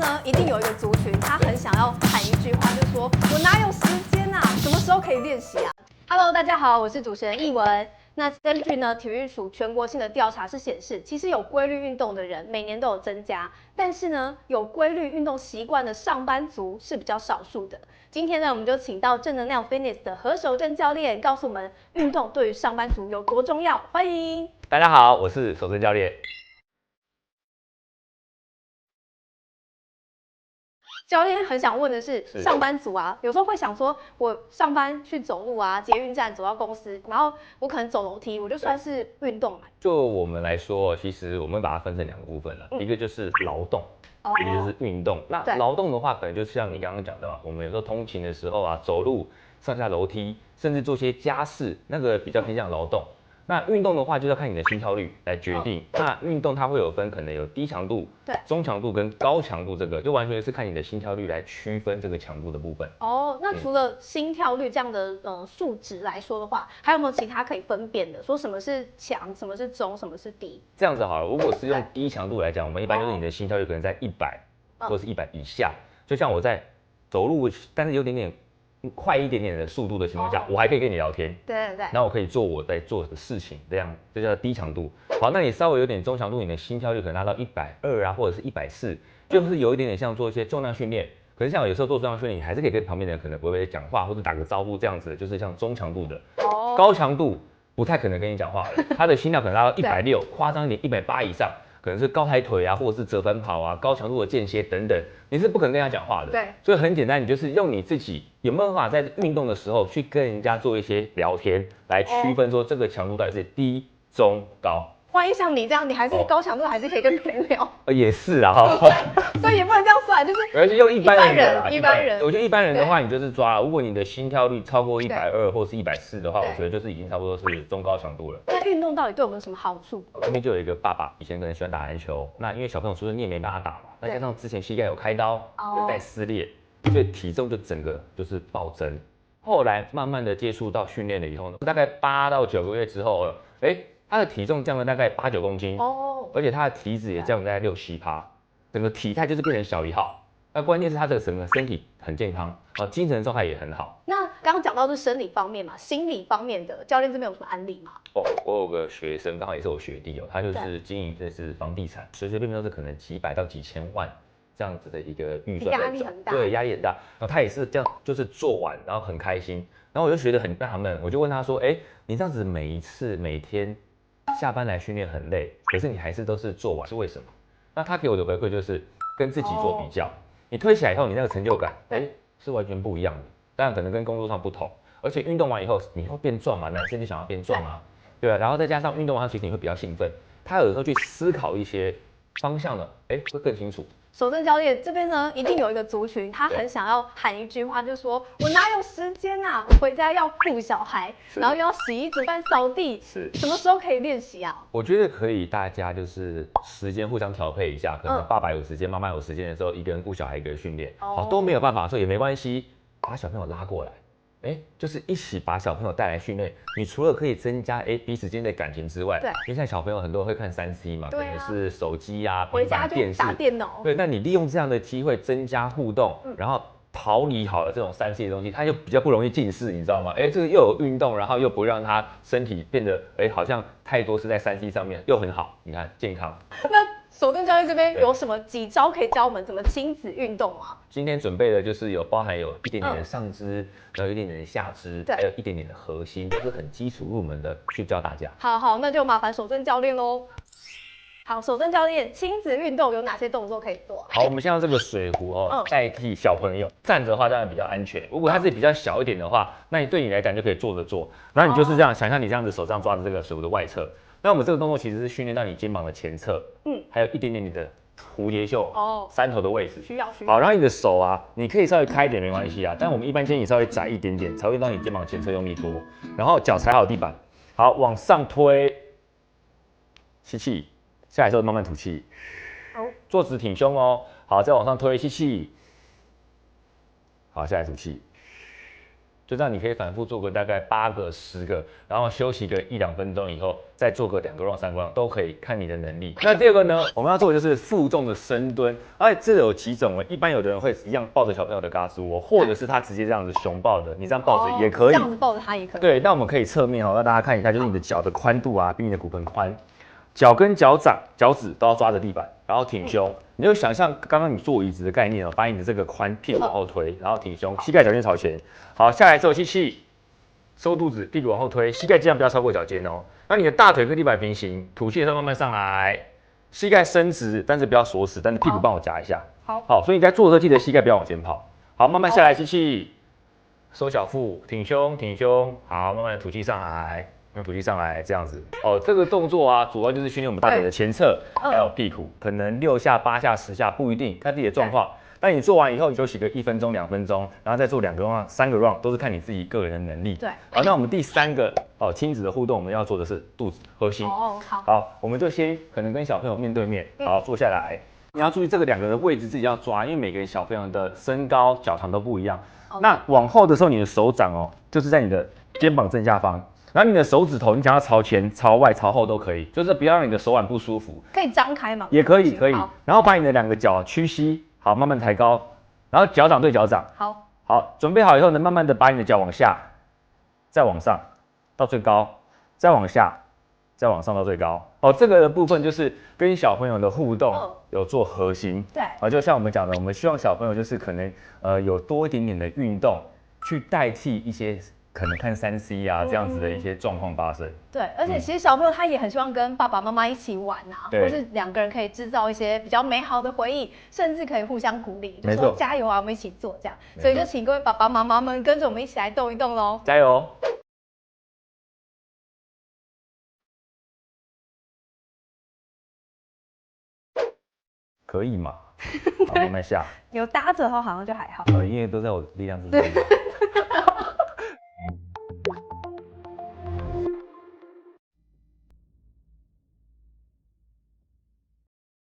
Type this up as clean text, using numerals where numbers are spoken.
呢，一定有一个族群，他很想要喊一句话，就说：“我哪有时间啊？什么时候可以练习啊 ？”Hello， 大家好，我是主持人艺文。那根据呢体育署全国性的调查是显示，其实有规律运动的人每年都有增加，但是呢有规律运动习惯的上班族是比较少数的。今天呢我们就请到正能量 Fitness 的何守正教练，告诉我们运动对于上班族有多重要。欢迎大家好，我是守正教练。教练很想问的是，上班族啊，有时候会想说，我上班去走路啊，捷运站走到公司，然后我可能走楼梯，我就算是运动嘛。就我们来说，其实我们把它分成两个部分了，一个就是劳动，一个就是运动。那劳动的话，可能就像你刚刚讲的嘛，我们有时候通勤的时候啊，走路、上下楼梯，甚至做些家事，那个比较偏向劳动。那运动的话，就是要看你的心跳率来决定。那运动它会有分，可能有低强度、中强度跟高强度，这个就完全是看你的心跳率来区分这个强度的部分。哦，那除了心跳率这样的数值来说的话，还有没有其他可以分辨的？说什么是强，什么是中，什么是低？这样子好了，如果是用低强度来讲，我们一般就是你的心跳率可能在100或是100以下。就像我在走路，但是有点点快一点点的速度的情况下，我还可以跟你聊天，对，然后我可以做我在做的事情，这叫低强度。好，那你稍微有点中强度，你的心跳率可能拉到120啊，或者是140，就是有一点点像做一些重量训练。可是像有时候做重量训练，你还是可以跟旁边的人可能微微讲话或者打个招呼这样子，就是像中强度的。高强度不太可能跟你讲话了，他的心跳可能拉到160，夸张一点180以上。可能是高抬腿啊，或者是折返跑啊，高强度的间歇等等，你是不可能跟他讲话的。对，所以很简单，你就是用你自己有没有办法在运动的时候去跟人家做一些聊天，来区分说这个强度到底是低、中、高。万一像你这样，你还是高强度，还是可以跟别人聊。也是啊，所以也不能这样算，就是而是用一般人。我觉得一般人的话，你就是抓，如果你的心跳率超过120或是140的话，我觉得就是已经差不多是中高强度了。那运动到底对我们有什么好处？这边就有一个爸爸，以前可能喜欢打篮球，那因为小朋友出生你也没办法打嘛，再加上之前膝盖有开刀，有带撕裂，所以体重就整个就是暴增。后来慢慢的接触到训练了以后呢，大概8到9个月之后，他的体重降了大概8、9公斤，而且他的体脂也降了大概6、7%，整个体态就是变成小1号。那关键是他的整个身体很健康，精神状态也很好。那刚刚讲到是生理方面嘛，心理方面的教练这边有什么案例吗？我有个学生，刚好也是我学弟他就是经营这是房地产，随随便便都是可能几百到几千万这样子的一个预算，压力很大，对，压力很大。然后他也是这样，就是做完然后很开心，然后我就觉得很纳闷，我就问他说，你这样子每天下班来训练很累，可是你还是都是做完，是为什么？那他给我的回馈就是跟自己做比较，你推起来以后，你那个成就感，是完全不一样的。当然可能跟工作上不同，而且运动完以后你会变壮嘛，男生就想要变壮啊，对啊，然后再加上运动完其实你会比较兴奋，他有时候去思考一些方向呢，会更清楚。守正教练这边呢，一定有一个族群，他很想要喊一句话，就说：“我哪有时间啊？我回家要顾小孩，然后又要洗衣煮饭、扫地，什么时候可以练习啊？”我觉得可以，大家就是时间互相调配一下，可能爸爸有时间，妈妈有时间的时候，一个人顾小孩，一个人训练，好都没有办法，所以也没关系，把小朋友拉过来。就是一起把小朋友带来训练，你除了可以增加彼此间的感情之外，因为现在小朋友很多人会看3C 嘛，可能是手机啊、平板电视、打电脑，对，那你利用这样的机会增加互动，然后逃离好了这种3C 的东西，他就比较不容易近视，你知道吗？这个又有运动，然后又不让他身体变得好像太多是在3C 上面，又很好，你看健康。那守正教练这边有什么几招可以教我们怎么亲子运动吗？今天准备的就是包含一点点的上肢，然后一点点的下肢，还有一点点的核心，都是很基础入门的，去教大家。好，那就麻烦守正教练咯。好，守正教练，亲子运动有哪些动作可以做？好，我们先用这个水壶代替小朋友站着的话，当然比较安全。如果他是比较小一点的话，那你对你来讲就可以坐着做。然后你就是这样，想象你这样子手上抓着这个水壶的外侧。那我们这个动作其实是训练到你肩膀的前侧，还有一点点你的蝴蝶袖三头的位置。需要。好，然后你的手啊，你可以稍微开一点没关系啊，但我们一般建议你稍微窄一点点，才会让你肩膀前侧用力多。然后脚踩好地板，好，往上推，吸气。下来之后慢慢吐气，坐直挺胸哦。好，再往上推，吸气。好，下来吐气。就这样你可以反复做个大概8个、10个，然后休息个1-2分钟以后，再做个2个 round、3个 round 都可以，看你的能力。那第二个呢，我们要做的就是负重的深蹲，这有几种一般有的人会一样抱着小朋友的嘎吱窝，或者是他直接这样子熊抱的，你这样抱着也可以，这样子抱着他也可以。对，那我们可以侧面让大家看一下，就是你的脚的宽度啊，比你的骨盆宽。脚跟脚趾都要抓着地板，然后挺胸。你就想象刚刚你坐椅子的概念把你的这个髋屁股往后推，然后挺胸，膝盖脚尖朝前。好，下来之后吸气，收肚子，屁股往后推，膝盖尽量不要超过脚尖哦。那你的大腿跟地板平行，吐气的时候慢慢上来，膝盖伸直，但是不要锁死，但是屁股帮我夹一下。好，所以你在做的时候记得膝盖不要往前跑。好，慢慢下来吸气，收小腹，挺胸，好，慢慢的吐气上来。用吐气上来，这样子这个动作啊，主要就是训练我们大腿的前侧，还有屁股，可能6下、8下、10下不一定，看自己的状况。那你做完以后，你休息个1分钟、2分钟，然后再做2个 round、3个 round，都是看你自己个人的能力。对。好，那我们第3个亲子的互动，我们要做的是肚子核心。好，我们就先可能跟小朋友面对面，好，坐下来。你要注意这个2个的位置自己要抓，因为每个小朋友的身高、脚长都不一样。那往后的时候，你的手掌就是在你的肩膀正下方。然后你的手指头，你想要朝前、朝外、朝后都可以，就是不要让你的手腕不舒服。可以张开吗？也可以。然后把你的2个脚屈膝，好，慢慢抬高，然后脚掌对脚掌。好，准备好以后呢，慢慢的把你的脚往下，再往上，到最高，再往下，再往上到最高。这个的部分就是跟小朋友的互动，有做核心。对。就像我们讲的，我们希望小朋友就是可能有多一点点的运动，去代替一些。可能看3C 啊这样子的一些状况发生。对，而且其实小朋友他也很希望跟爸爸妈妈一起玩啊，或是2个人可以制造一些比较美好的回忆，甚至可以互相鼓励，就说加油啊，我们一起做这样。所以就请各位爸爸妈妈们跟着我们一起来动一动咯。加油！可以嘛？好，慢慢下。有搭着的话好像就还好。因为都在我力量之中。